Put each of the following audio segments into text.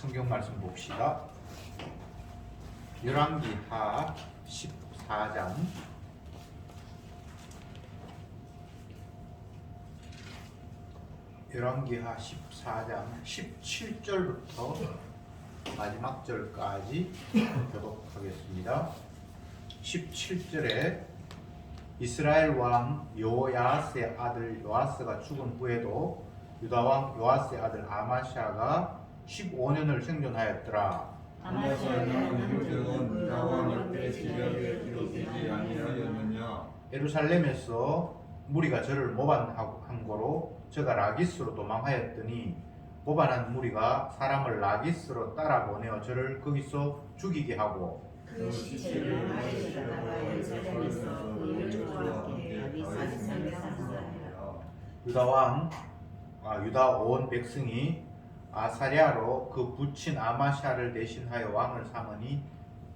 성경 말씀 봅시다. 열왕기하 14장 열왕기하 14장 17절부터 마지막 절까지 교독하겠습니다. 17절에 이스라엘 왕 요야스의 아들 요아스가 죽은 후에도 유다 왕 요아스의 아들 아마샤가 15년을 생존하였더라. 아마샤는 형제는 유다 왕 옆에 지략에 기록되지 아니하였느냐? 예루살렘에서 무리가 저를 모반한 거로 저가 라기스로 도망하였더니 모반한 무리가 사람을 라기스로 따라 보내어 저를 거기서 죽이게 하고 그 시체를 라기스에다가 예루살렘에서 그 열조와 함께 다윗성에 산사하니라. 유다 온 백성이 아사랴로 그 부친 아마샤를 대신하여 왕을 삼으니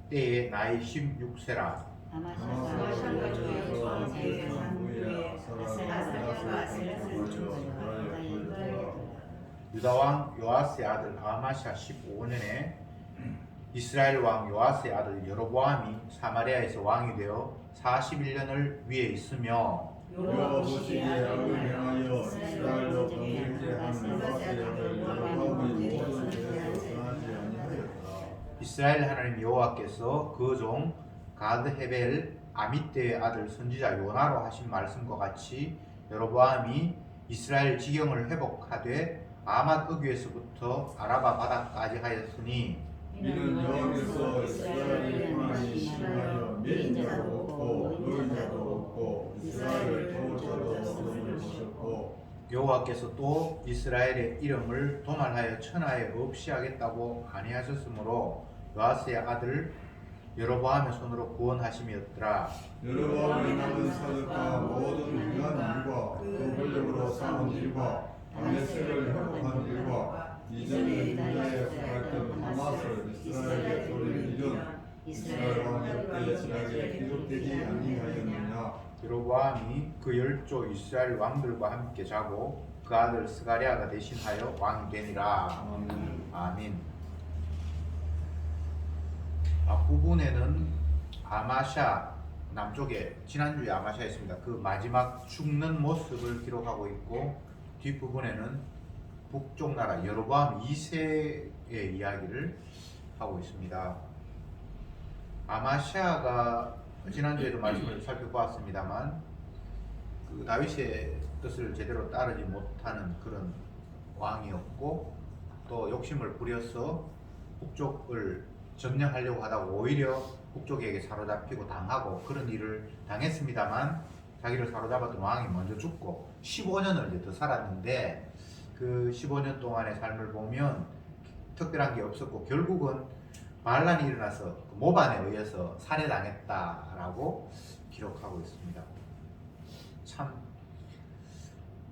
때에 나이 16세라. 아마샤가 저에서 왕의 상부에 아사랴가 아셀을 죽였으나 유다 왕 요아스의 아들 아마샤 15년에 이스라엘 왕 요아스의 아들 여로보암이 사마리아에서 왕이 되어 41년을 위에 있으며 여호와보시기에 악을 행하여 이스라엘로 범죄한 느바세 아들 여로보암의 모든 죄를 떠나지 아니하였더라. 이스라엘 하나님 여호와께서 그 종 가드 헤벨 아미떼의 아들 선지자 요나로 하신 말씀과 같이 여로보암이 이스라엘 지경을 회복하되 아맛 어귀에서부터 아라바 바다까지 하였으니 이는 여호와께서 이스라엘의 평안이 심하여 멸인자도 없고 노인자도 없고 이스라엘을 도울 자도 없음을 보셨고 여호와께서 또 이스라엘의 이름을 도말하여 천하에 없이 하겠다고 아니하셨으므로 요아스의 아들 여로보암의 손으로 구원하심이었더라. 여로보암의 남은 사역과 모든 유한 일과 그 권력으로 싸운 일과 다메섹을 회복한 일과 이전에 유다에 살았던 하맛을 이스라엘에 돌린 일은 이스라엘 왕 역대 지략에 기록되지 아니하였느냐? 여로보암이 그 열조 이스라엘 왕들과 함께 자고 그 아들 스가랴가 대신하여 왕이 되니라. 아멘. 앞부분에는 아마샤 남쪽에 지난주에 아마샤였습니다. 그 마지막 죽는 모습을 기록하고 있고 뒷부분에는 북쪽 나라 여로보암 2세의 이야기를 하고 있습니다. 아마샤가 지난주에도 말씀을 살펴보았습니다만 그 다윗의 뜻을 제대로 따르지 못하는 그런 왕이었고 또 욕심을 부려서 북쪽을 점령하려고 하다가 오히려 북쪽에게 사로잡히고 당하고 그런 일을 당했습니다만 자기를 사로잡았던 왕이 먼저 죽고 15년을 이제 더 살았는데 그 15년 동안의 삶을 보면 특별한 게 없었고 결국은 반란이 일어나서 모반에 의해서 살해당했다라고 기록하고 있습니다. 참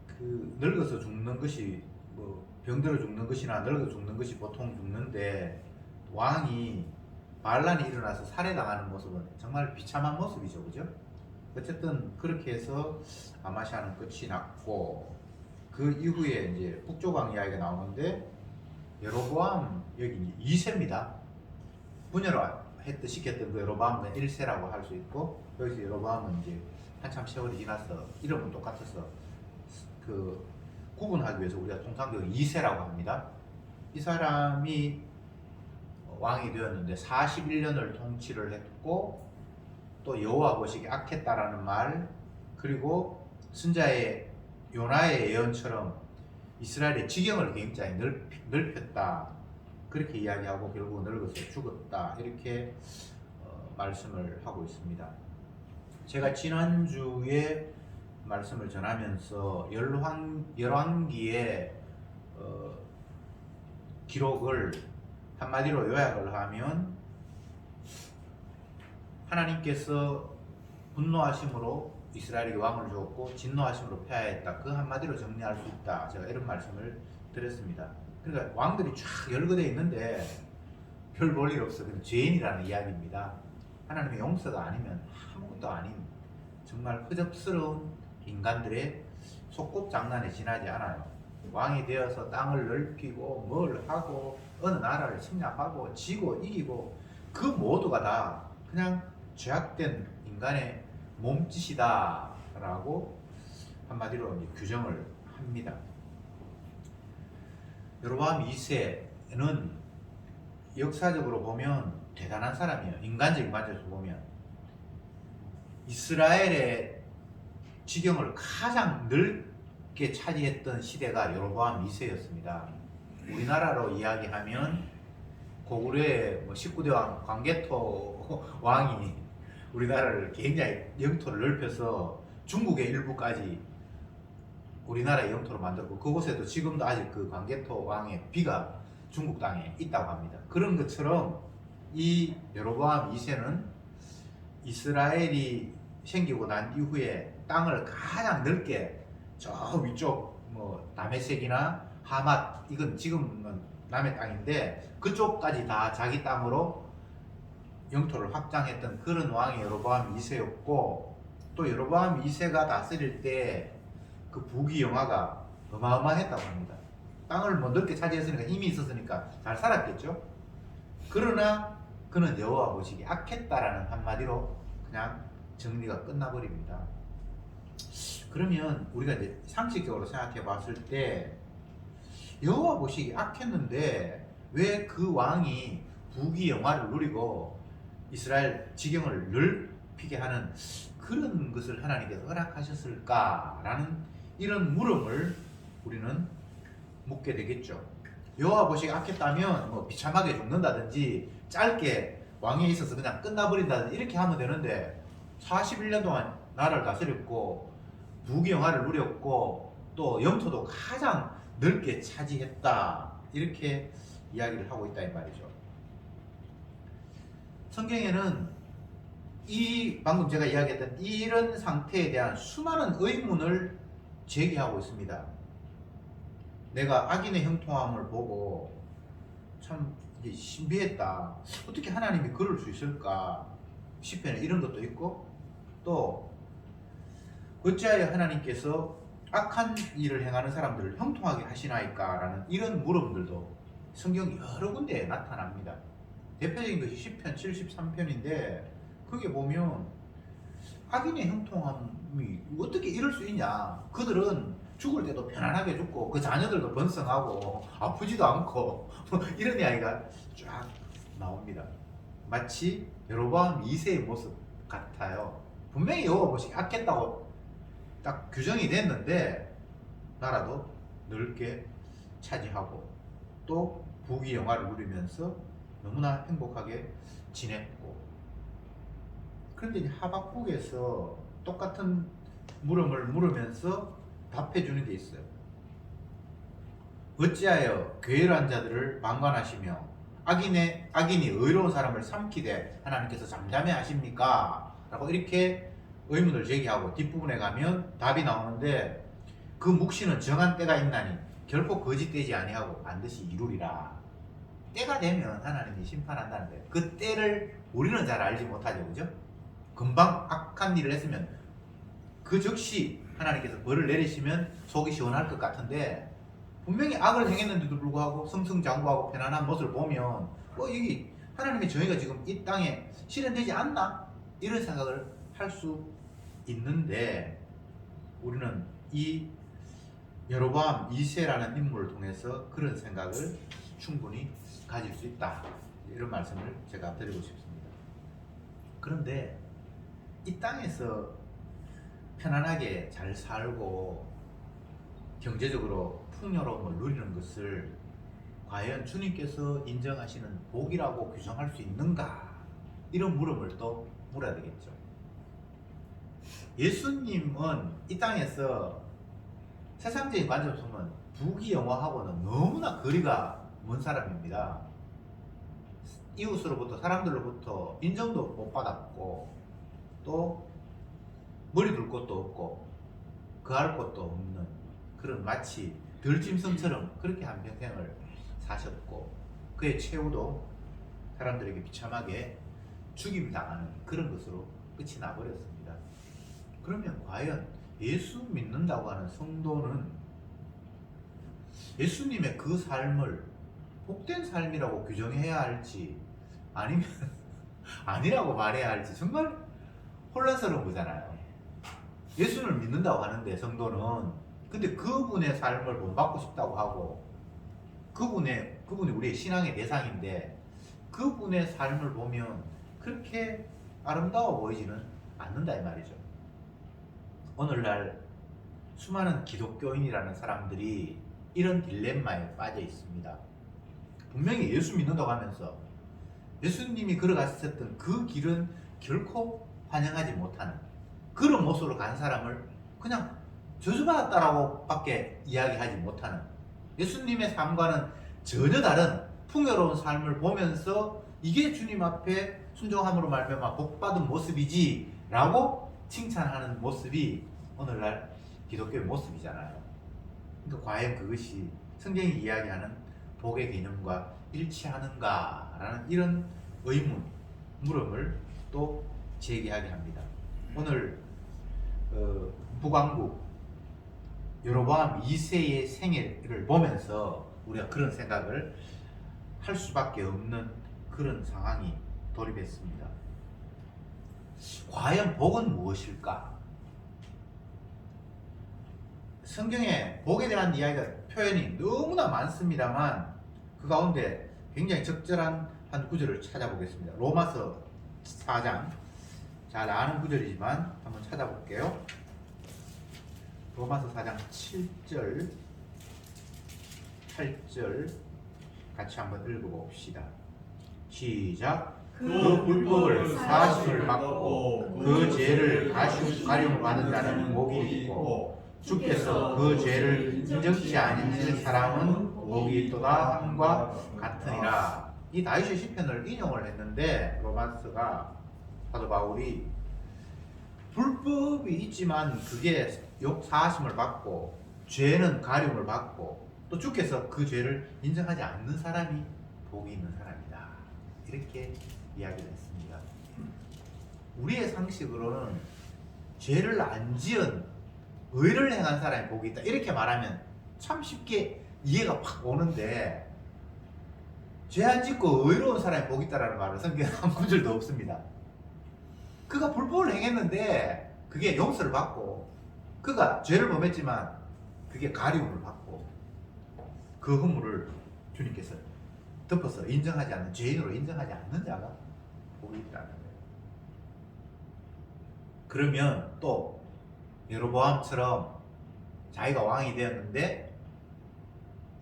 그 늙어서 죽는 것이 뭐 병들어 죽는 것이나 늙어 죽는 것이 보통 죽는데 왕이 반란이 일어나서 살해당하는 모습은 정말 비참한 모습이죠, 그죠? 어쨌든 그렇게 해서 아마샤는 끝이 났고 그 이후에 이제 북조왕 이야기가 나오는데 여로보암 여기 2세입니다. 분열했듯 시켰던 그 여로보암은 1세라고 할 수 있고 여기서 여로보암은 이제 한참 세월이 지나서 이름은 똑같아서 그 구분하기 위해서 우리가 통상적으로 2세라고 합니다. 이 사람이 왕이 되었는데 41년을 통치를 했고 또 여호와 보시기에 악했다라는 말 그리고 선자의 요나의 예언처럼 이스라엘의 지경을 굉장히 넓혔다 그렇게 이야기하고 결국 늙어서 죽었다 이렇게 말씀을 하고 있습니다. 제가 지난주에 말씀을 전하면서 열왕기의 기록을 한마디로 요약을 하면 하나님께서 분노하심으로 이스라엘에게 왕을 주었고 진노하심으로 폐하했다. 그 한마디로 정리할 수 있다. 제가 이런 말씀을 드렸습니다. 그러니까 왕들이 쫙 열거되어 있는데 별 볼 일 없어. 그냥 죄인이라는 이야기입니다. 하나님의 용서가 아니면 아무것도 아닌 정말 허접스러운 인간들의 속꿉장난에 지나지 않아요. 왕이 되어서 땅을 넓히고 뭘 하고 어느 나라를 침략하고 지고 이기고 그 모두가 다 그냥 죄악된 인간의 몸짓이다라고 한마디로 이제 규정을 합니다. 여로보암 2세는 역사적으로 보면 대단한 사람이에요. 인간적인 관점에서 보면 이스라엘의 지경을 가장 넓게 차지했던 시대가 여로보암 2세였습니다. 우리나라로 이야기하면 고구려의 19대 왕 광개토 왕이 우리나라를 굉장히 영토를 넓혀서 중국의 일부까지 우리나라의 영토로 만들고 그곳에도 지금도 아직 그 광개토 왕의 비가 중국 땅에 있다고 합니다. 그런 것처럼 이 여로보암 2세는 이스라엘이 생기고 난 이후에 땅을 가장 넓게 저 위쪽 뭐 다메섹이나 하맛 이건 지금은 남의 땅인데 그쪽까지 다 자기 땅으로 영토를 확장했던 그런 왕이 여로보암 2세였고 또 여로보암 2세가 다스릴 때 그 부귀영화가 어마어마했다고 합니다. 땅을 뭐 넓게 차지했으니까 힘이 있었으니까 잘 살았겠죠. 그러나 그는 여호와 보시기 악했다라는 한마디로 그냥 정리가 끝나버립니다. 그러면 우리가 이제 상식적으로 생각해 봤을 때 여호와 보시기 악했는데 왜 그 왕이 부귀영화를 누리고 이스라엘 지경을 넓히게 하는 그런 것을 하나님께서 허락하셨을까라는 이런 물음을 우리는 묻게 되겠죠. 여호와 보시기 악했다면 뭐 비참하게 죽는다든지 짧게 왕위에 있어서 그냥 끝나버린다든지 이렇게 하면 되는데 41년 동안 나라를 다스렸고 부귀영화를 누렸고 또 영토도 가장 넓게 차지했다 이렇게 이야기를 하고 있다 이 말이죠. 성경에는 이 방금 제가 이야기했던 이런 상태에 대한 수많은 의문을 제기하고 있습니다. 내가 악인의 형통함을 보고 참 신비했다. 어떻게 하나님이 그럴 수 있을까? 시편에 이런 것도 있고 또 어찌하여 하나님께서 악한 일을 행하는 사람들을 형통하게 하시나이까? 라는 이런 물음들도 성경 여러 군데에 나타납니다. 대표적인 것이 시편 73편인데 거기에 보면 악인의 형통함이 어떻게 이럴 수 있냐? 그들은 죽을 때도 편안하게 죽고 그 자녀들도 번성하고 아프지도 않고 이런 이야기가 쫙 나옵니다. 마치 여로보암 2세의 모습 같아요. 분명히 여호와 보시기 악했다고 딱 규정이 됐는데 나라도 넓게 차지하고 또 부귀영화를 누리면서 너무나 행복하게 지냈고 그런데 이제 하박국에서 똑같은 물음을 물으면서 답해 주는 게 있어요. 어찌하여 괴일한 자들을 방관하시며 악인이 의로운 사람을 삼키되 하나님께서 잠잠해 하십니까? 라고 이렇게 의문을 제기하고 뒷부분에 가면 답이 나오는데 그 묵시는 정한 때가 있나니 결코 거짓되지 아니하고 반드시 이루리라. 때가 되면 하나님이 심판한다는데 그 때를 우리는 잘 알지 못하죠. 그죠? 금방 악한 일을 했으면 그 즉시 하나님께서 벌을 내리시면 속이 시원할 것 같은데 분명히 악을 행했는데도 불구하고 승승장구하고 편안한 모습을 보면 이게 하나님의 정의가 지금 이 땅에 실현되지 않나? 이런 생각을 할 수 있는데 우리는 이 여로보암 2세라는 인물을 통해서 그런 생각을 충분히 가질 수 있다. 이런 말씀을 제가 드리고 싶습니다. 그런데 이 땅에서 편안하게 잘 살고 경제적으로 풍요로움을 누리는 것을 과연 주님께서 인정하시는 복이라고 규정할 수 있는가? 이런 물음을 또 물어야 되겠죠. 예수님은 이 땅에서 세상적인 관점에서 보면 부귀영화하고는 너무나 거리가 먼 사람입니다. 이웃으로부터 사람들로부터 인정도 못 받았고 또 머리 둘 곳도 없고 거할 곳도 없는 그런 마치 들짐승처럼 그렇게 한 평생을 사셨고 그의 최후도 사람들에게 비참하게 죽임당하는 그런 것으로 끝이 나버렸습니다. 그러면 과연 예수 믿는다고 하는 성도는 예수님의 그 삶을 복된 삶이라고 규정해야 할지 아니면 아니라고 말해야 할지 정말 혼란스러운 거잖아요. 예수를 믿는다고 하는데 성도는 근데 그분의 삶을 본받고 싶다고 하고 그분이 우리의 신앙의 대상인데 그분의 삶을 보면 그렇게 아름다워 보이지는 않는다 이 말이죠. 오늘날 수많은 기독교인이라는 사람들이 이런 딜레마에 빠져 있습니다. 분명히 예수 믿는다고 하면서 예수님이 걸어가셨던 그 길은 결코 환영하지 못하는 그런 모습으로 간 사람을 그냥 저주받았다라고 밖에 이야기하지 못하는 예수님의 삶과는 전혀 다른 풍요로운 삶을 보면서 이게 주님 앞에 순종함으로 말미암아 복받은 모습이지 라고 칭찬하는 모습이 오늘날 기독교의 모습이잖아요. 그러니까 과연 그것이 성경이 이야기하는 복의 개념과 일치하는가라는 이런 의문, 물음을 또 제기하게 합니다. 오늘 북왕국 여로보암 2세의 생애를 보면서 우리가 그런 생각을 할 수밖에 없는 그런 상황이 돌입했습니다. 과연 복은 무엇일까? 성경에 복에 대한 이야기가 표현이 너무나 많습니다만 그 가운데 굉장히 적절한 한 구절을 찾아보겠습니다. 로마서 4장 잘 아는 구절이지만 한번 찾아볼게요. 로마서 4장 7절 8절 같이 한번 읽어봅시다. 시작. 그 불법을 사심을 받고 그 죄를 가시um 받는 자는 복이 있고 주께서 그 죄를 인정치 아니하는 사람은 복이 있도다 함과 같으니라. 이 다윗의 시편을 인용을 했는데 로마서가 사도 바울이 불법이 있지만 그게 사하심을 받고 죄는 가림을 받고 또 주께서 그 죄를 인정하지 않는 사람이 복이 있는 사람이다 이렇게 이야기를 했습니다. 우리의 상식으로는 죄를 안 지은 의를 행한 사람이 복이 있다 이렇게 말하면 참 쉽게 이해가 확 오는데 죄 안 짓고 의로운 사람이 복이 있다라는 말은 성경에 한 구절도 없습니다. 그가 불법을 행했는데 그게 용서를 받고 그가 죄를 범했지만 그게 가리움을 받고 그 허물을 주님께서 덮어서 인정하지 않는 죄인으로 인정하지 않는 자가 복이 있다는 거예요. 그러면 또 여로보암처럼 자기가 왕이 되었는데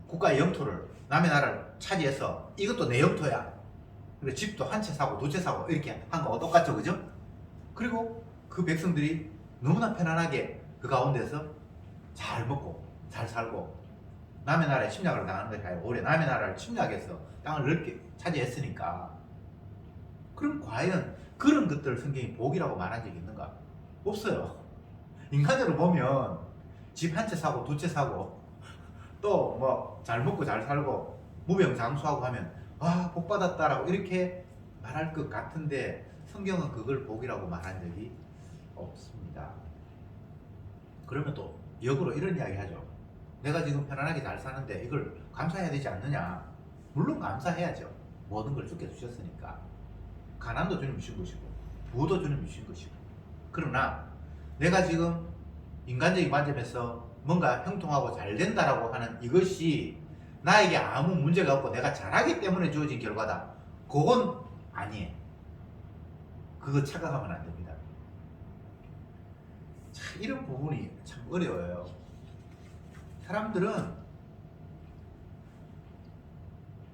국가의 영토를 남의 나라를 차지해서 이것도 내 영토야. 그리고 집도 한 채 사고 두 채 사고 이렇게 한 거 똑같죠, 그죠? 그리고 그 백성들이 너무나 편안하게 그 가운데서 잘 먹고 잘 살고 남의 나라에 침략을 당하는 것이 아니라 오히려 남의 나라를 침략해서 땅을 넓게 차지했으니까 그럼 과연 그런 것들을 성경이 복이라고 말한 적이 있는가? 없어요. 인간적으로 보면 집 한 채 사고 두 채 사고 또 뭐 잘 먹고 잘 살고 무병장수하고 하면 아 복받았다라고 이렇게 말할 것 같은데 성경은 그걸 복이라고 말한 적이 없습니다. 그러면 또 역으로 이런 이야기 하죠. 내가 지금 편안하게 잘 사는데 이걸 감사해야 되지 않느냐? 물론 감사해야죠. 모든 걸 주께 주셨으니까. 가난도 주님 주신 것이고 부도 주님 주신 것이고. 그러나 내가 지금 인간적인 관점에서 뭔가 형통하고 잘 된다라고 하는 이것이 나에게 아무 문제가 없고 내가 잘하기 때문에 주어진 결과다. 그건 아니에요. 그거 착각하면 안 됩니다. 참 이런 부분이 참 어려워요. 사람들은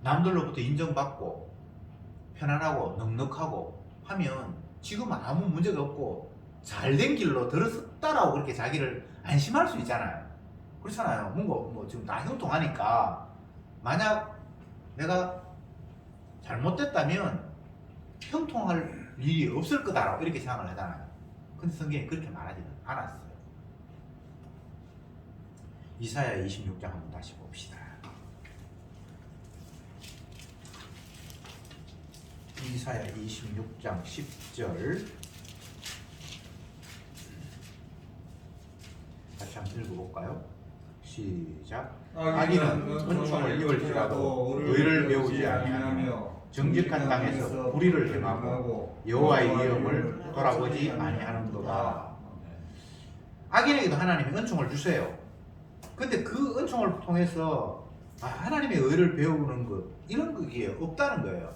남들로부터 인정받고 편안하고 넉넉하고 하면 지금 아무 문제가 없고 잘된 길로 들어섰다라고 그렇게 자기를 안심할 수 있잖아요. 그렇잖아요. 뭔가 뭐 지금 다 형통하니까 만약 내가 잘못됐다면 형통할 일이 없을 거다라고 이렇게 생각을 하잖아요. 근데 성경이 그렇게 말하지는 않았어요. 이사야 26장 한번 다시 봅시다. 이사야 26장 10절 다시 한번 읽어볼까요? 시작. 악인은 은총을 입을지라도 의를 의를 배우지 아니하며 정직한 땅에서 불의를 행하고 여호와의 이름을 돌아보지 아니하는도다. 악인에게도 하나님이 은총을 주세요. 근데 그 은총을 통해서 하나님의 의를 배우는 것 이런 게 없다는 거예요.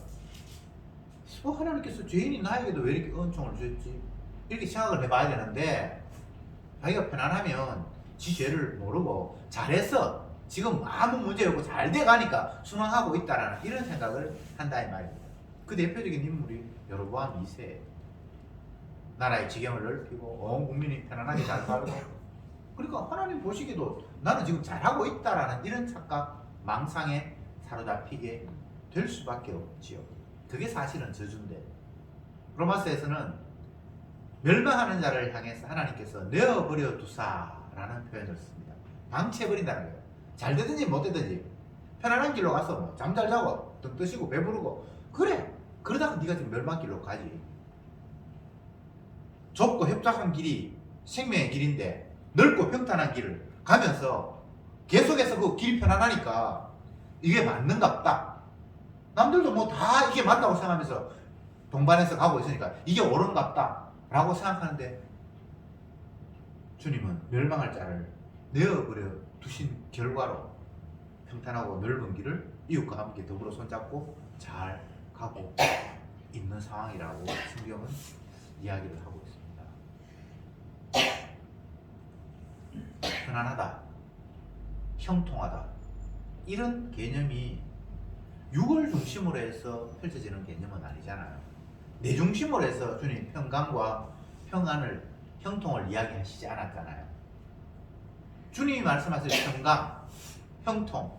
하나님께서 죄인인 나에게도 왜 이렇게 은총을 주셨지? 이렇게 생각을 해봐야 되는데 자기가 편안하면 지 죄를 모르고 잘했어. 지금 아무 문제 없고 잘 돼가니까 순항하고 있다라는 이런 생각을 한다 이 말입니다. 그 대표적인 인물이 여로보암 2세. 나라의 지경을 넓히고 온 국민이 편안하게 잘 살고 그러니까 하나님 보시기에도 나는 지금 잘하고 있다라는 이런 착각, 망상에 사로잡히게 될 수밖에 없지요. 그게 사실은 저주인데 로마서에서는 멸망하는 자를 향해서 하나님께서 내어버려 두사라는 표현을 씁니다. 방치해버린다는 거예요. 잘 되든지 못 되든지 편안한 길로 가서 뭐 잠 잘 자고 등 뜨시고 배부르고 그래 그러다가 네가 지금 멸망길로 가지. 좁고 협착한 길이 생명의 길인데 넓고 평탄한 길을 가면서 계속해서 그 길이 편안하니까 이게 맞는갑다. 남들도 뭐 다 이게 맞다고 생각하면서 동반해서 가고 있으니까 이게 옳은갑다 라고 생각하는데 주님은 멸망할 자를 내어버려 두신 결과로 평탄하고 넓은 길을 이웃과 함께 더불어 손잡고 잘 가고 있는 상황이라고 성경은 이야기를 하고 있습니다. 편안하다, 형통하다 이런 개념이 육을 중심으로 해서 펼쳐지는 개념은 아니잖아요. 내 중심으로 해서 주님 평강과 평안을 형통을 이야기하시지 않았잖아요. 주님이 말씀하실 평강, 형통,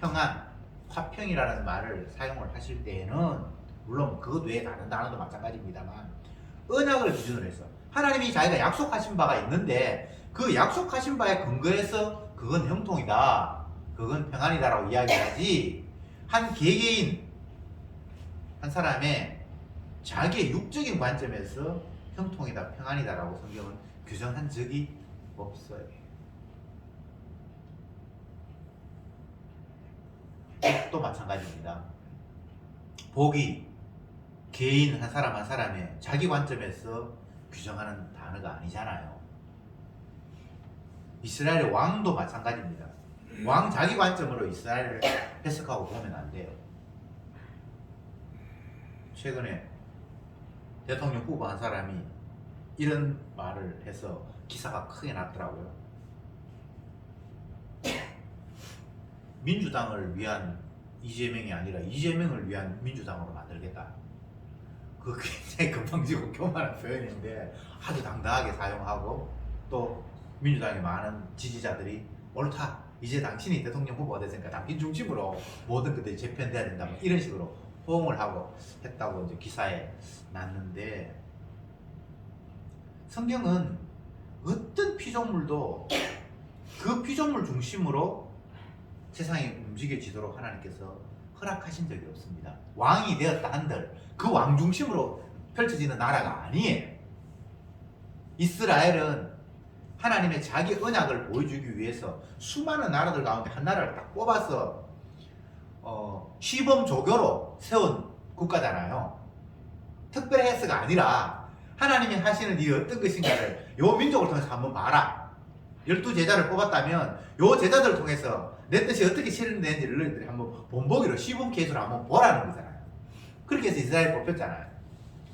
평안, 화평이라는 말을 사용을 하실 때에는 물론 그것 외에 다른 단어도 마찬가지입니다만 언약을 기준으로 해서 하나님이 자기가 약속하신 바가 있는데 그 약속하신 바에 근거해서 그건 형통이다, 그건 평안이다라고 이야기하지 한 개개인 한 사람의 자기의 육적인 관점에서 형통이다, 평안이다라고 성경은 규정한 적이 없어요. 복도 마찬가지입니다. 복이 개인 한 사람 한 사람의 자기 관점에서 규정하는 단어가 아니잖아요. 이스라엘의 왕도 마찬가지입니다. 왕 자기 관점으로 이스라엘을 해석하고 보면 안 돼요. 최근에 대통령 후보 한 사람이 이런 말을 해서 기사가 크게 났더라고요. 민주당을 위한 이재명이 아니라 이재명을 위한 민주당으로 만들겠다. 그 굉장히 건방지고 교만한 표현인데 아주 당당하게 사용하고 또 민주당의 많은 지지자들이 옳다. 이제 당신이 대통령 후보가 됐으니까 당신 중심으로 모든 것들이 재편돼야 된다. 뭐 이런 식으로 호응을 하고 했다고 이제 기사에 났는데 성경은 어떤 피조물도 그 피조물 중심으로 세상이 움직여지도록 하나님께서 허락하신 적이 없습니다. 왕이 되었다 한들 그 왕 중심으로 펼쳐지는 나라가 아니에요. 이스라엘은 하나님의 자기 언약을 보여주기 위해서 수많은 나라들 가운데 한 나라를 딱 뽑아서 시범 조교로 세운 국가잖아요. 특별해서가 아니라 하나님이 하시는 이 어떤 것인가를 요 민족을 통해서 한번 봐라. 12제자를 뽑았다면 요 제자들을 통해서 내 뜻이 어떻게 실현되는지를 너희들이 한번 본보기로 시범 케이스로 한번 보라는 거잖아요. 그렇게 해서 이스라엘 뽑혔잖아요.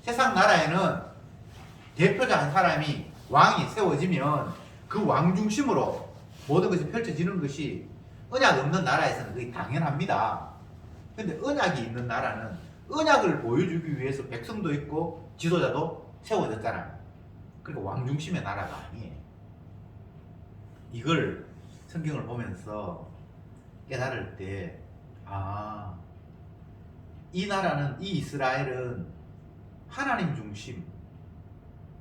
세상 나라에는 대표자 한 사람이 왕이 세워지면 그 왕 중심으로 모든 것이 펼쳐지는 것이 언약 없는 나라에서는 그게 당연합니다. 근데 언약이 있는 나라는 언약을 보여주기 위해서 백성도 있고 지도자도 세워졌잖아요. 그러니까 왕 중심의 나라가 아니에요. 이걸 성경을 보면서 깨달을 때, 이 나라는, 이 이스라엘은 하나님 중심,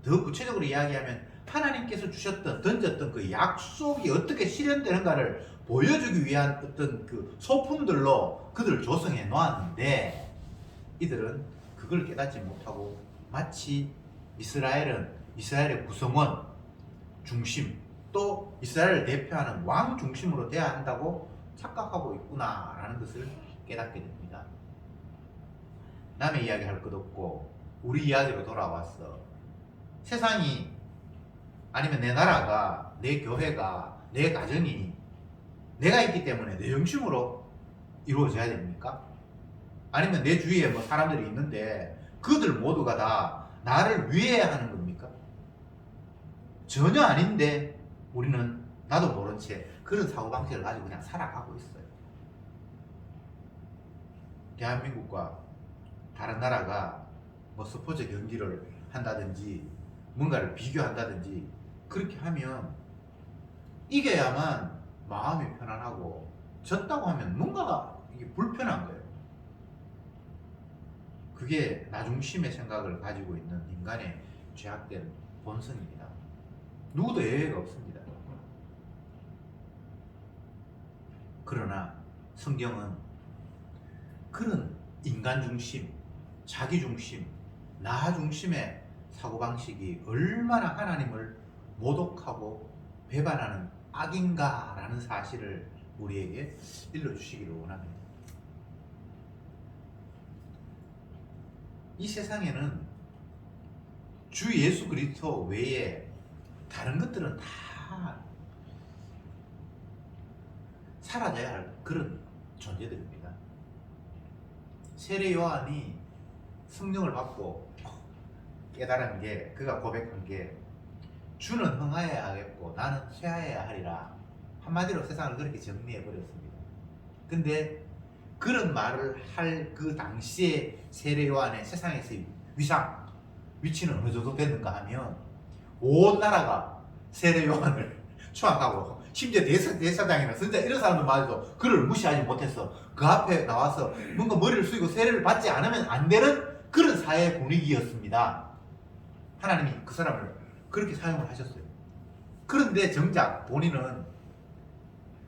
더 구체적으로 이야기하면 하나님께서 주셨던, 던졌던 그 약속이 어떻게 실현되는가를 보여주기 위한 어떤 그 소품들로 그들을 조성해 놓았는데 이들은 그걸 깨닫지 못하고 마치 이스라엘은 이스라엘의 구성원, 중심, 또 이스라엘을 대표하는 왕 중심으로 돼야 한다고 착각하고 있구나라는 것을 깨닫게 됩니다. 남의 이야기 할 것 없고 우리 이야기로 돌아왔어. 세상이 아니면 내 나라가, 내 교회가, 내 가정이 내가 있기 때문에 내 중심으로 이루어져야 됩니까? 아니면 내 주위에 뭐 사람들이 있는데 그들 모두가 다 나를 위해야 하는 겁니까? 전혀 아닌데 우리는 나도 모른 채 그런 사고방식을 가지고 그냥 살아가고 있어요. 대한민국과 다른 나라가 뭐 스포츠 경기를 한다든지 뭔가를 비교한다든지 그렇게 하면 이겨야만 마음이 편안하고 졌다고 하면 뭔가가 이게 불편한 거예요. 그게 나 중심의 생각을 가지고 있는 인간의 죄악된 본성입니다. 누구도 예외가 없습니다. 그러나 성경은 그런 인간 중심, 자기 중심, 나 중심의 사고방식이 얼마나 하나님을 모독하고 배반하는 악인가라는 사실을 우리에게 일러주시기를 원합니다. 이 세상에는 주 예수 그리스도 외에 다른 것들은 다 사라져야 할 그런 존재들입니다. 세례 요한이 성령을 받고 깨달은 게, 그가 고백한 게 주는 흥하여야 하겠고 나는 쇠하여야 하리라. 한마디로 세상을 그렇게 정리해 버렸습니다. 근데 그런 말을 할 그 당시에 세례 요한의 세상에서의 위상, 위치는 어느 정도 됐는가 하면 온 나라가 세례 요한을 추앙하고 심지어 대사장이나 선자 이런 사람들마저도 그를 무시하지 못했어. 그 앞에 나와서 뭔가 머리를 숙이고 세례를 받지 않으면 안 되는 그런 사회 분위기였습니다. 하나님이 그 사람을 그렇게 사용을 하셨어요. 그런데 정작 본인은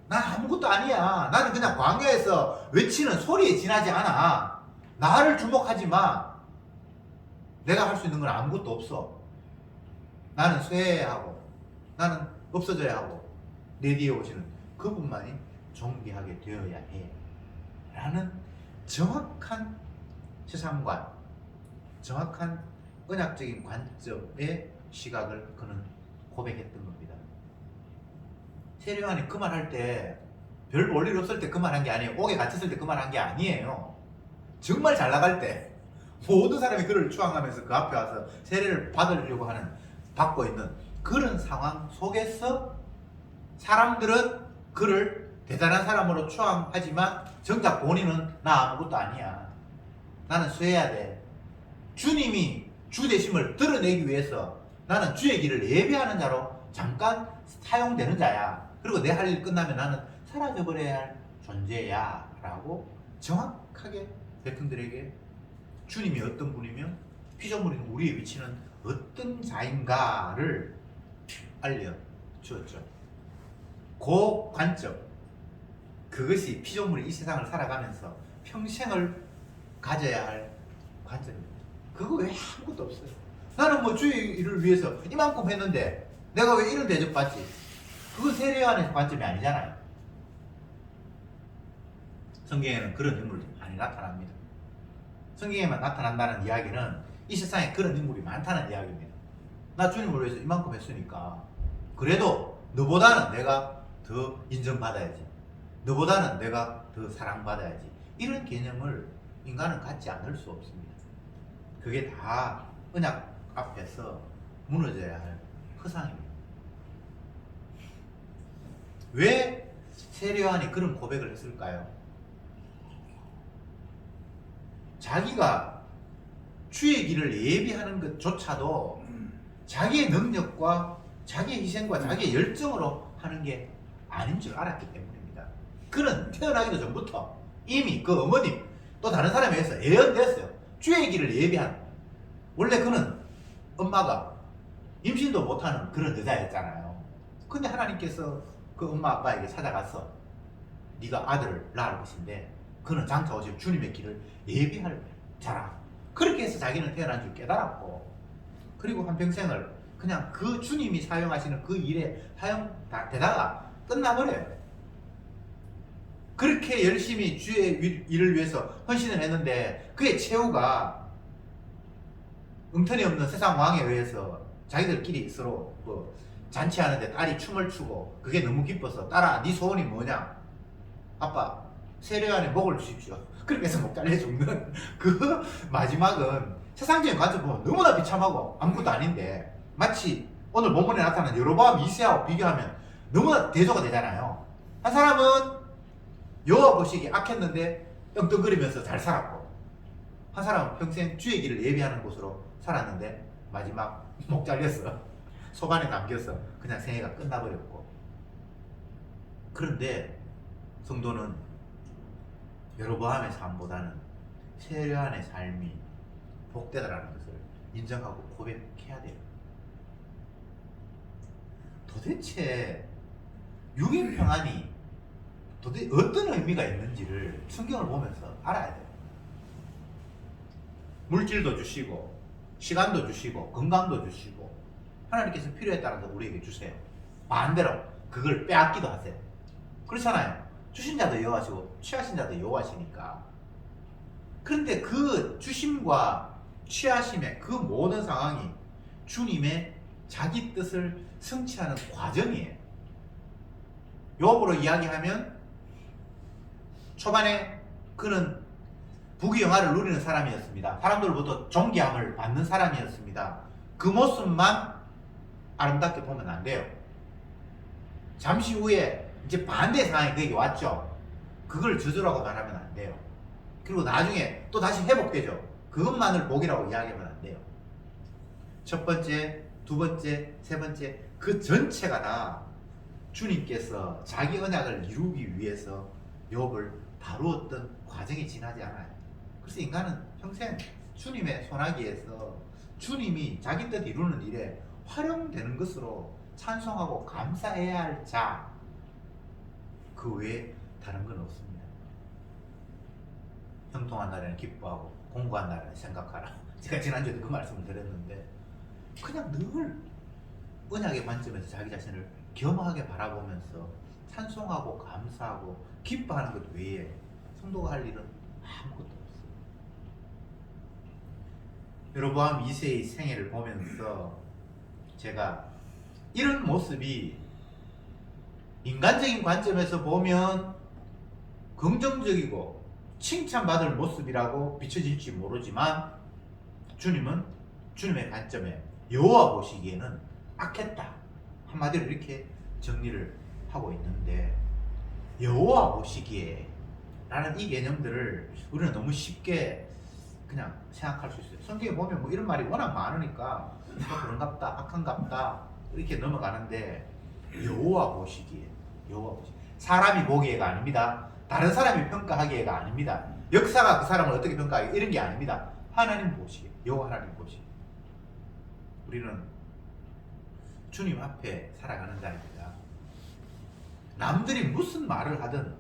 난 아무것도 아니야. 나는 그냥 광야에서 외치는 소리에 지나지 않아. 나를 주목하지 마. 내가 할 수 있는 건 아무것도 없어. 나는 쇠해야 하고 나는 없어져야 하고 내 뒤에 오시는 그분만이 존귀하게 되어야 해 라는 정확한 세상관, 정확한 언약적인 관점의 시각을 그는 고백했던 겁니다. 세례 요한이 그 말 할 때 별 볼 일 없을 때 그 말 한 게 아니에요. 옥에 갇혔을 때 그 말 한 게 아니에요. 정말 잘 나갈 때 모든 사람이 그를 추앙하면서 그 앞에 와서 세례를 받으려고 하는, 받고 있는 그런 상황 속에서 사람들은 그를 대단한 사람으로 추앙하지만 정작 본인은 나 아무것도 아니야. 나는 쇠해야 돼. 주님이 주 되심을 드러내기 위해서 나는 주의 길을 예배하는 자로 잠깐 사용되는 자야. 그리고 내 할 일 끝나면 나는 사라져버려야 할 존재야 라고 정확하게 백성들에게 주님이 어떤 분이며 피조물인 우리의 위치는 어떤 자인가를 알려주었죠. 그 관점, 그것이 피조물이 이 세상을 살아가면서 평생을 가져야 할 관점입니다. 그거 외에 아무것도 없어요. 나는 뭐 주의 일을 위해서 이만큼 했는데 내가 왜 이런 대접받지? 그건 세례 요한의 관점이 아니잖아요. 성경에는 그런 인물들이 많이 나타납니다. 성경에만 나타난다는 이야기는 이 세상에 그런 인물이 많다는 이야기입니다. 나 주님을 위해서 이만큼 했으니까 그래도 너보다는 내가 더 인정받아야지. 너보다는 내가 더 사랑받아야지. 이런 개념을 인간은 갖지 않을 수 없습니다. 그게 다 언약 앞에서 무너져야 할 허상입니다. 왜 세례 요한이 그런 고백을 했을까요? 자기가 주의 길을 예비하는 것조차도 자기의 능력과 자기의 희생과 자기의 열정으로 하는 게 아닌 줄 알았기 때문입니다. 그는 태어나기도 전부터 이미 그 어머님 또 다른 사람에 의해서 예언됐어요. 주의 길을 예비한, 원래 그는 엄마가 임신도 못하는 그런 여자였잖아요. 근데 하나님께서 그 엄마 아빠에게 찾아가서 네가 아들을 낳을 것인데 그는 장차 오실 주님의 길을 예비할 자라. 그렇게 해서 자기는 태어난 줄 깨달았고, 그리고 한평생을 그냥 그 주님이 사용하시는 그 일에 되다가 끝나버려요. 그렇게 열심히 주의 일을 위해서 헌신을 했는데 그의 최후가 엉터리 없는 세상 왕에 의해서 자기들끼리 서로 뭐 잔치하는데 딸이 춤을 추고 그게 너무 기뻐서 딸아 네 소원이 뭐냐? 아빠 세례요한의 목을 주십시오. 그렇게 해서 목 잘려 죽는 그 마지막은 세상적인 관점 보면 너무나 비참하고 아무것도 아닌데 마치 오늘 본문에 나타난 여로보암 2세하고 비교하면 너무나 대조가 되잖아요. 한 사람은 여호와 보시기에 악했는데 떵떵거리면서 잘 살았고 한 사람은 평생 주의 길을 예비하는 곳으로 살았는데 마지막 목 잘렸어. 속안에 담겨서 그냥 생애가 끝나버렸고. 그런데 성도는 여로보암의 삶보다는 세례요한의 삶이 복되다라는 것을 인정하고 고백해야 돼요. 도대체 육인 평안이 도대체 어떤 의미가 있는지를 성경을 보면서 알아야 돼요. 물질도 주시고 시간도 주시고 건강도 주시고 하나님께서 필요에 따라서 우리에게 주세요. 반대로 그걸 빼앗기도 하세요. 그렇잖아요. 주신 자도 여호와시고 취하신 자도 여호와시니까. 그런데 그 주심과 취하심의 그 모든 상황이 주님의 자기 뜻을 성취하는 과정이에요. 욥으로 이야기하면 초반에 그는 부귀영화를 누리는 사람이었습니다. 사람들로부터 존귀함을 받는 사람이었습니다. 그 모습만 아름답게 보면 안 돼요. 잠시 후에 이제 반대의 상황이 그에게 왔죠. 그걸 저주라고 말하면 안 돼요. 그리고 나중에 또 다시 회복되죠. 그것만을 복이라고 이야기하면 안 돼요. 첫 번째, 두 번째, 세 번째 그 전체가 다 주님께서 자기 언약을 이루기 위해서 욥을 다루었던 과정이 지나지 않아요. 그래서 인간은 평생 주님의 손아귀에서 주님이 자기 뜻 이루는 일에 활용되는 것으로 찬송하고 감사해야 할 자, 그 외에 다른 건 없습니다. 형통한 날에는 기뻐하고 공고한 날에는 생각하라. 제가 지난주에도 그 말씀을 드렸는데 그냥 늘 언약의 관점에서 자기 자신을 겸허하게 바라보면서 찬송하고 감사하고 기뻐하는 것 외에 성도가 할 일은 아무것도 없어요. 여로보암 2세의 생애를 보면서 제가 이런 모습이 인간적인 관점에서 보면 긍정적이고 칭찬받을 모습이라고 비춰질지 모르지만 주님은 주님의 관점에 여호와 보시기에는 악했다. 한마디로 이렇게 정리를 하고 있는데 여호와 보시기에 라는 이 개념들을 우리는 너무 쉽게 그냥 생각할 수 있어요. 성경에 보면 뭐 이런 말이 워낙 많으니까 그런갑다, 악한갑다 이렇게 넘어가는데 여호와 보시기에, 여호와 보시기에 사람이 보기에가 아닙니다. 다른 사람이 평가하기에가 아닙니다. 역사가 그 사람을 어떻게 평가하기 이런 게 아닙니다. 하나님 보시기에, 여호와 하나님 보시기에 우리는 주님 앞에 살아가는 자입니다. 남들이 무슨 말을 하든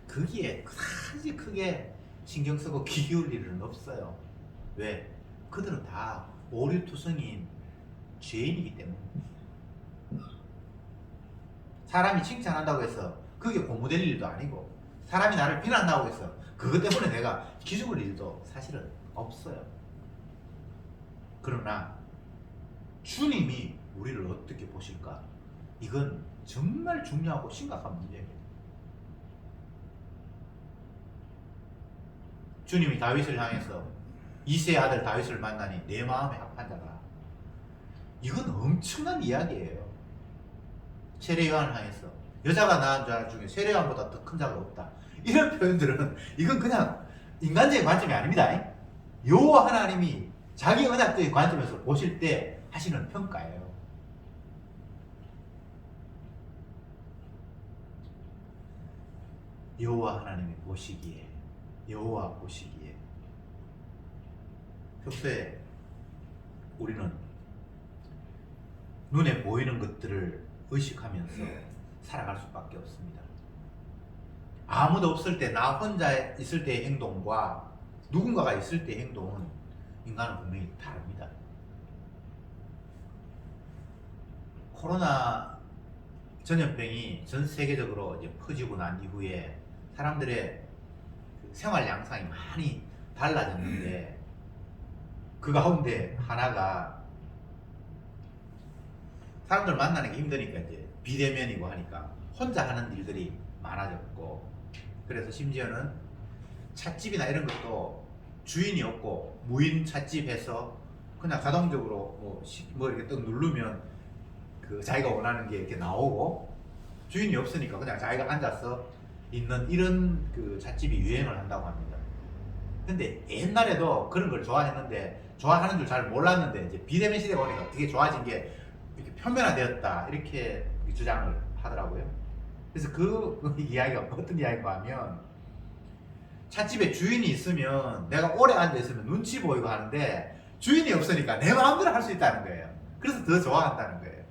거기에 그다지 크게 신경 쓰고 귀 기울 일은 없어요. 왜? 그들은 다 오류투성인 죄인이기 때문에. 사람이 칭찬한다고 해서 그게 고무될 일도 아니고 사람이 나를 비난한다고 해서 그것 때문에 내가 기죽을 일도 사실은 없어요. 그러나 주님이 우리를 어떻게 보실까? 이건 정말 중요하고 심각한 문제입니다. 주님이 다윗을 향해서 이새의 아들 다윗을 만나니 내 마음에 합한 자가, 이건 엄청난 이야기예요. 세례요한을 향해서 여자가 낳은 자 중에 세례요한보다 더 큰 자가 없다. 이런 표현들은 이건 그냥 인간적인 관점이 아닙니다. 여호와 하나님이 자기 언약적인 관점에서 보실 때 하시는 평가예요. 여호와 하나님이 보시기에, 여호와 보시기에 평소에 우리는 눈에 보이는 것들을 의식하면서 살아갈 수밖에 없습니다. 아무도 없을 때 나 혼자 있을 때의 행동과 누군가가 있을 때의 행동은 인간은 분명히 다릅니다. 코로나 전염병이 전 세계적으로 이제 퍼지고 난 이후에 사람들의 그 생활 양상이 많이 달라졌는데 그 가운데 하나가 사람들 만나는 게 힘드니까 이제 비대면이고 하니까 혼자 하는 일들이 많아졌고, 그래서 심지어는 찻집이나 이런 것도 주인이 없고 무인 찻집에서 그냥 자동적으로 뭐 이렇게 딱 누르면 그 자기가 원하는 게 이렇게 나오고, 주인이 없으니까 그냥 자기가 앉아서 있는 이런 그 찻집이 유행을 한다고 합니다. 근데 옛날에도 그런 걸 좋아했는데, 좋아하는 줄 잘 몰랐는데 이제 비대면 시대가 오니까 되게 좋아진 게 이렇게 표면화되었다, 이렇게 주장을 하더라고요. 그래서 그 이야기가 어떤 이야기인가 하면, 찻집에 주인이 있으면 내가 오래 앉아 있으면 눈치 보이고 하는데 주인이 없으니까 내 마음대로 할 수 있다는 거예요. 그래서 더 좋아한다는 거예요.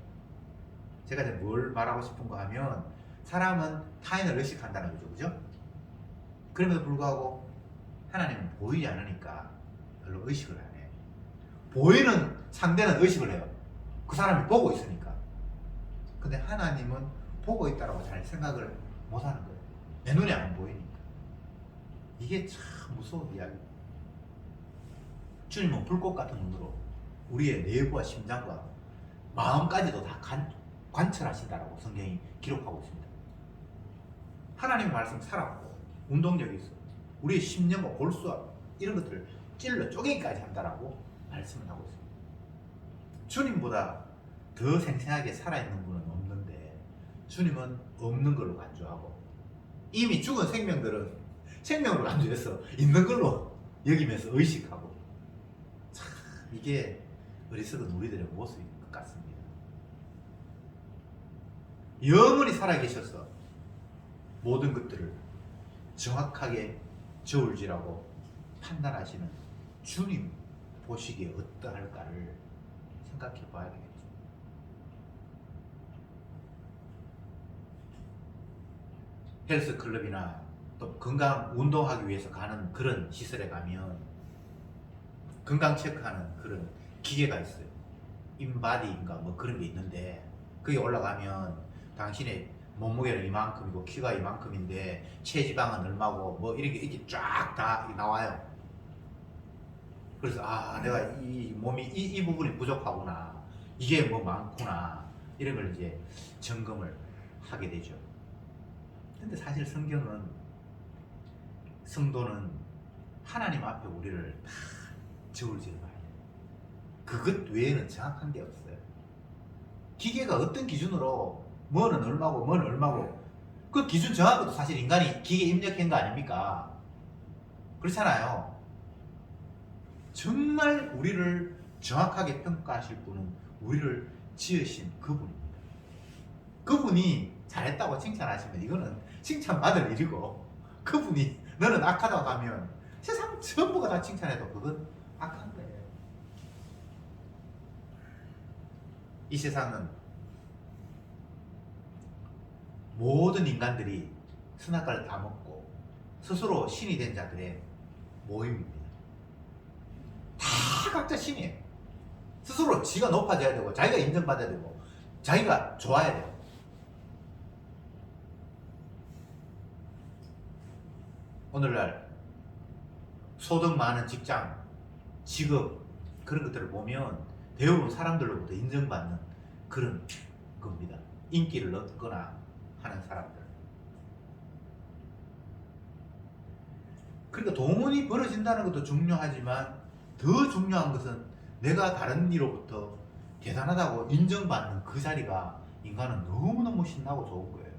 제가 이제 뭘 말하고 싶은가 하면, 사람은 타인을 의식한다는 거죠, 그죠? 그럼에도 불구하고 하나님은 보이지 않으니까 별로 의식을 안 해요. 보이는 상대는 의식을 해요. 그 사람이 보고 있으니까. 근데 하나님은 보고 있다라고 잘 생각을 못 하는 거예요. 내 눈에 안 보이니까. 이게 참 무서운 이야기예요. 주님은 불꽃 같은 눈으로 우리의 내부와 심장과 마음까지도 다 관철하신다라고 성경이 기록하고 있습니다. 하나님의 말씀 살았고 운동력이 있어. 우리의 심령과 골수와 이런 것들을 찔러 쪼개기까지 한다라고 말씀을 하고 있습니다. 주님보다 더 생생하게 살아있는 분은 없는데 주님은 없는 걸로 간주하고, 이미 죽은 생명들은 생명으로 간주해서 있는 걸로 여기면서 의식하고, 참 이게 어리석은 우리들의 모습인 것 같습니다. 영원히 살아계셔서 모든 것들을 정확하게 저울질하고 판단하시는 주님 보시기에 어떠할까를 생각해 봐야 되겠죠. 헬스클럽이나 또 건강 운동하기 위해서 가는 그런 시설에 가면 건강 체크하는 그런 기계가 있어요. 인바디인가 뭐 그런 게 있는데, 거기 올라가면 당신의 몸무게는 이만큼이고 키가 이만큼인데 체지방은 얼마고 뭐 이렇게 쫙 다 나와요. 그래서 내가 이 몸이 이 부분이 부족하구나, 이게 뭐 많구나, 이런 걸 이제 점검을 하게 되죠. 근데 사실 성도는 하나님 앞에 우리를 다 저울질을 봐야 돼요. 그것 외에는 정확한 게 없어요. 기계가 어떤 기준으로 뭐는 얼마고 뭐는 얼마고, 그 기준 정한 것도 사실 인간이 기계 입력한 거 아닙니까? 그렇잖아요. 정말 우리를 정확하게 평가하실 분은 우리를 지으신 그분입니다. 그분이 잘했다고 칭찬하시면 이거는 칭찬받을 일이고, 그분이 너는 악하다고 하면 세상 전부가 다 칭찬해도 그건 악한 거예요. 이 세상은 모든 인간들이 선악과를 다 먹고 스스로 신이 된 자들의 모임입니다. 다 각자 신이에요. 스스로 지가 높아져야 되고 자기가 인정받아야 되고 자기가 좋아야 돼요. 오늘날 소득 많은 직장, 직업, 그런 것들을 보면 대부분 사람들로부터 인정받는 그런 겁니다. 인기를 얻거나 하는 사람들. 그러니까 돈이 벌어진다는 것도 중요하지만 더 중요한 것은 내가 다른 이로부터 대단하다고 인정받는 그 자리가 인간은 너무너무 신나고 좋은 거예요.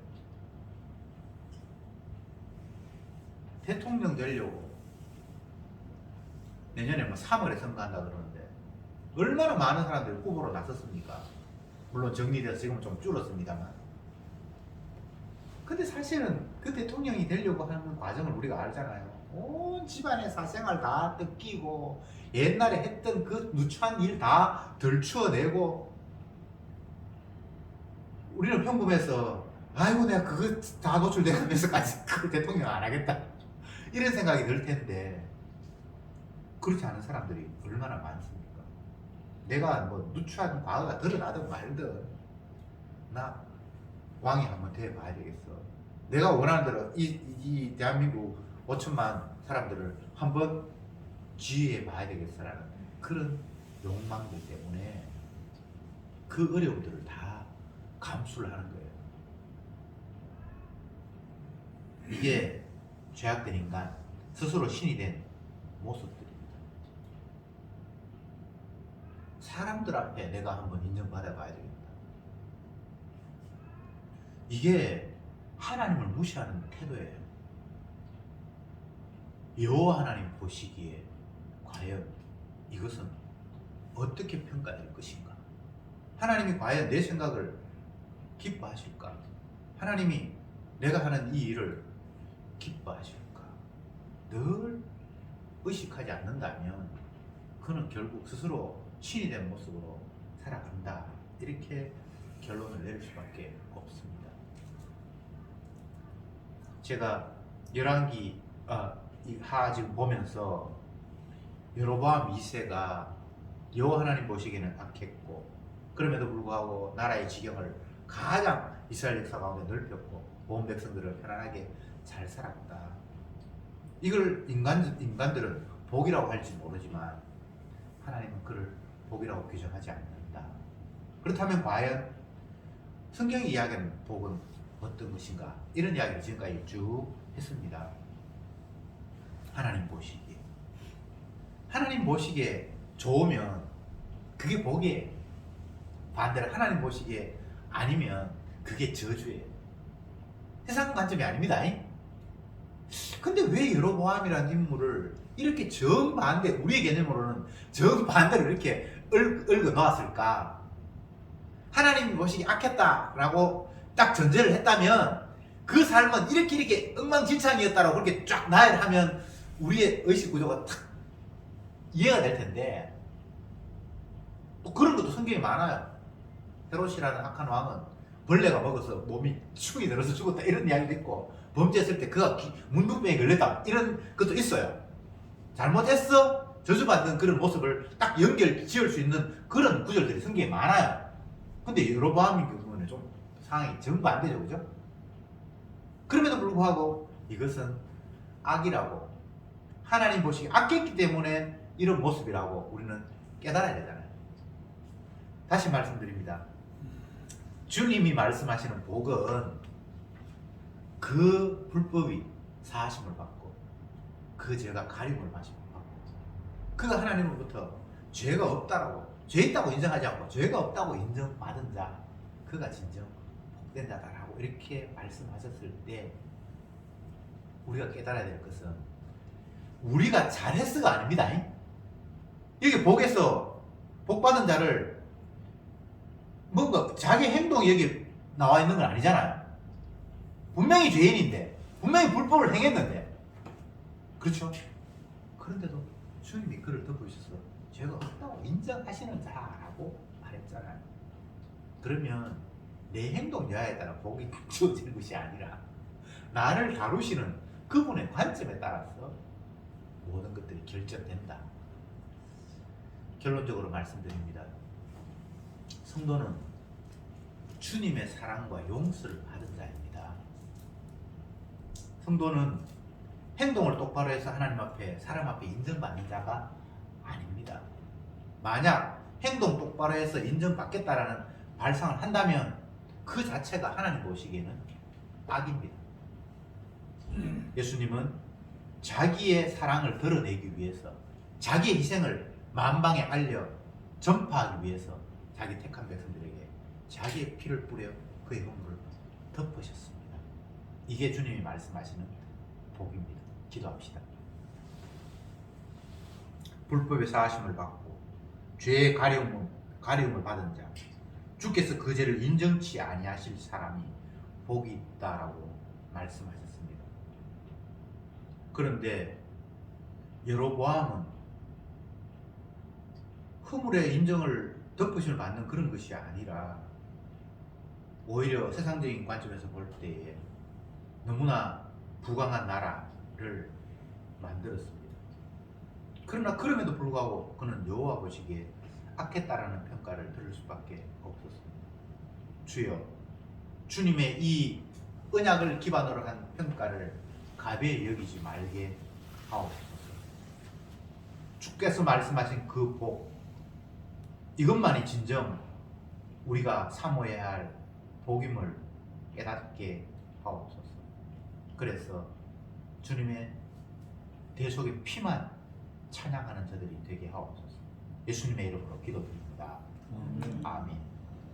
대통령 되려고 내년에 뭐 3월에 선거한다 그러는데 얼마나 많은 사람들이 후보로 나섰습니까? 물론 정리돼서 지금은 좀 줄었습니다만. 근데 사실은 그 대통령이 되려고 하는 과정을 우리가 알잖아요. 온 집안의 사생활 다 뜯기고 옛날에 했던 그 누추한 일 다 덜추어내고, 우리는 평범해서 아이고 내가 그거 다 노출되면서까지 그 대통령 안 하겠다 이런 생각이 들 텐데, 그렇지 않은 사람들이 얼마나 많습니까? 내가 뭐 누추한 과거가 드러나든 말든 나 왕이 한번 돼봐야 되겠어. 내가 원하는 대로 이 대한민국 5천만 사람들을 한번 지휘해 봐야 되겠어라는 그런 욕망들 때문에 그 어려움들을 다 감수를 하는 거예요. 이게 죄악된 인간, 스스로 신이 된 모습들입니다. 사람들 앞에 내가 한번 인정받아 봐야 되겠다. 이게 하나님을 무시하는 태도예요. 여호와 하나님 보시기에 과연 이것은 어떻게 평가될 것인가? 하나님이 과연 내 생각을 기뻐하실까? 하나님이 내가 하는 이 일을 기뻐하실까? 늘 의식하지 않는다면 그는 결국 스스로 신이 된 모습으로 살아간다. 이렇게 결론을 내릴 수밖에 없습니다. 제가 열왕기 하 지금 보면서 여로보암 2세가 여호와 하나님 보시기에는 악했고 그럼에도 불구하고 나라의 지경을 가장 이스라엘 역사 가운데 넓혔고 온 백성들을 편안하게 잘 살았다. 이걸 인간들은 복이라고 할지 모르지만 하나님은 그를 복이라고 규정하지 않는다. 그렇다면 과연 성경이 이야기하는 복은 어떤 것인가? 이런 이야기를 지금까지 쭉 했습니다. 하나님 보시기에 하나님 보시기에 좋으면 그게 복이에요. 반대로 하나님 보시기에 아니면 그게 저주예요. 세상 관점이 아닙니다. 근데 왜 여로보암이라는 인물을 이렇게 정반대, 우리의 개념으로는 정반대로 이렇게 얽어 놓았을까? 하나님이 보시기 악했다라고 딱 전제를 했다면 그 삶은 이렇게 엉망진창이었다라고 그렇게 쫙 나열하면 우리의 의식 구조가 탁 이해가 될 텐데 또 그런 것도 성경에 많아요. 헤롯이라는 악한 왕은 벌레가 먹어서 몸이 축이 늘어서 죽었다 이런 이야기도 있고 범죄했을 때 그가 문둥병에 걸렸다 이런 것도 있어요. 잘못했어 저주받는 그런 모습을 딱 연결 지을 수 있는 그런 구절들이 성경에 많아요. 근데 여로보암의 경우는 좀 상황이 정반대죠, 그죠? 그럼에도 불구하고 이것은 악이라고 하나님 보시기 악했기 때문에 이런 모습이라고 우리는 깨달아야 되잖아요. 다시 말씀드립니다. 주님이 말씀하시는 복은 그 불법이 사하심을 받고 그 죄가 가림을 받고 그가 하나님으로부터 죄가 없다라고 죄 있다고 인정하지 않고 죄가 없다고 인정받은 자 그가 진정 복된 자다라고 이렇게 말씀하셨을 때 우리가 깨달아야 될 것은 우리가 잘했어가 아닙니다. 여기 복에서 복받은 자를 뭔가 자기 행동이 여기 나와 있는 건 아니잖아요. 분명히 죄인인데 분명히 불법을 행했는데 그렇죠? 그런데도 주님이 그를 덮으셔서 죄가 없다고 인정하시는 자라고 말했잖아요. 그러면 내 행동 여하에 따라 복이 주어지는 것이 아니라 나를 다루시는 그분의 관점에 따라서 모든 것들이 결정된다. 결론적으로 말씀드립니다. 성도는 주님의 사랑과 용서를 받은 자입니다. 성도는 행동을 똑바로 해서 하나님 앞에 사람 앞에 인정받는 자가 아닙니다. 만약 행동 똑바로 해서 인정받겠다라는 발상을 한다면 그 자체가 하나님 보시기에는 악입니다. 예수님은 자기의 사랑을 드러내기 위해서 자기의 희생을 만방에 알려 전파하기 위해서 자기 택한 백성들에게 자기의 피를 뿌려 그의 허물을 덮으셨습니다. 이게 주님이 말씀하시는 복입니다. 기도합시다. 불법의 사하심을 받고 죄의 가려움을 받은 자 주께서 그 죄를 인정치 아니하실 사람이 복이 있다라고 말씀하셨습니다. 그런데 여로보암은 허물의 인정을 덮으심을 받는 그런 것이 아니라 오히려 세상적인 관점에서 볼 때에 너무나 부강한 나라를 만들었습니다. 그러나 그럼에도 불구하고 그는 여호와 보시기에 악했다라는 평가를 들을 수밖에 없었습니다. 주여 주님의 이 언약을 기반으로 한 평가를 가벼이 여기지 말게 하옵소서. 주께서 말씀하신 그 복, 이것만이 진정 우리가 사모해야 할 복임을 깨닫게 하옵소서. 그래서 주님의 대속의 피만 찬양하는 저들이 되게 하옵소서. 예수님의 이름으로 기도드립니다. 아멘.